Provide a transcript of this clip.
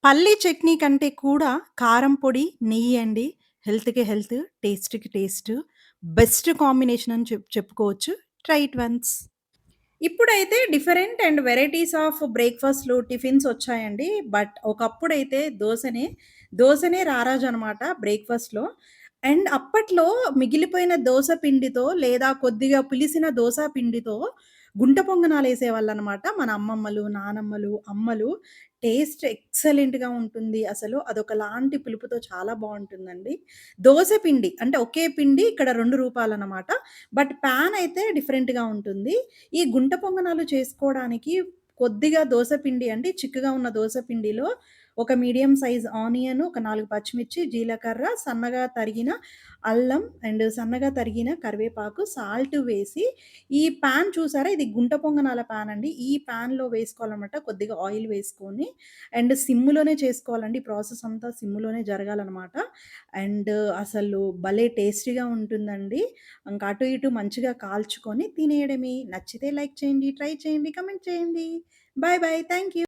పల్లి చట్నీ కంటే కూడా కారం పొడి, నెయ్యి అండి. హెల్త్‌కి హెల్త్, టేస్ట్‌కి టేస్ట్. బెస్ట్ కాంబినేషన్ అని చెప్పుకోవచ్చు. Try it once. ఇప్పుడైతే డిఫరెంట్ అండ్ వెరైటీస్ ఆఫ్ బ్రేక్‌ఫాస్ట్‌లు, టిఫిన్స్ వచ్చాయండి. బట్ ఒకప్పుడైతే దోసనే రారాజనమాట బ్రేక్‌ఫాస్ట్‌లో. అండ్ అప్పట్లో మిగిలిపోయిన దోస పిండితో లేదా కొద్దిగా పులిసిన దోస పిండితో గుంట పొంగనాలేసేవాళ్ళనమాట. మన అమ్మమ్మలు, నానమ్మలు, అమ్మలు. టేస్ట్ ఎక్సలెంట్‌గా ఉంటుంది. అసలు అదొకలాంటి పులుపుతో చాలా బావుంటుందండి. దోస పిండి అంటే ఒకే పిండి ఇక్కడ 2 రూపాలనమాట. బట్ పాన్ అయితే డిఫరెంట్‌గా ఉంటుంది. ఈ గుంట పొంగనాలు చేసుకోవడానికి కొద్దిగా దోస పిండి అండి, చిక్కగా ఉన్న దోస పిండిలో ఒక మీడియం సైజ్ ఆనియన్, ఒక 4 పచ్చిమిర్చి, జీలకర్ర, సన్నగా తరిగిన అల్లం అండ్ సన్నగా తరిగిన కరివేపాకు, సాల్ట్ వేసి ఈ పాన్ చూసారా? ఇది గుంట పొంగనాల పాన్ అండి. ఈ పాన్‌లో వేసుకోవాలన్నమాట. కొద్దిగా ఆయిల్ వేసుకొని అండ్ సిమ్‌లోనే చేసుకోవాలండి. ఈ ప్రాసెస్ అంతా సిమ్‌లోనే జరగాలనమాట. అండ్ అసలు భలే టేస్టీగా ఉంటుందండి. ఇంకా అటు ఇటు మంచిగా కాల్చుకొని తినేయడమే. నచ్చితే లైక్ చేయండి, ట్రై చేయండి, కామెంట్ చేయండి. Bye bye. Thank you.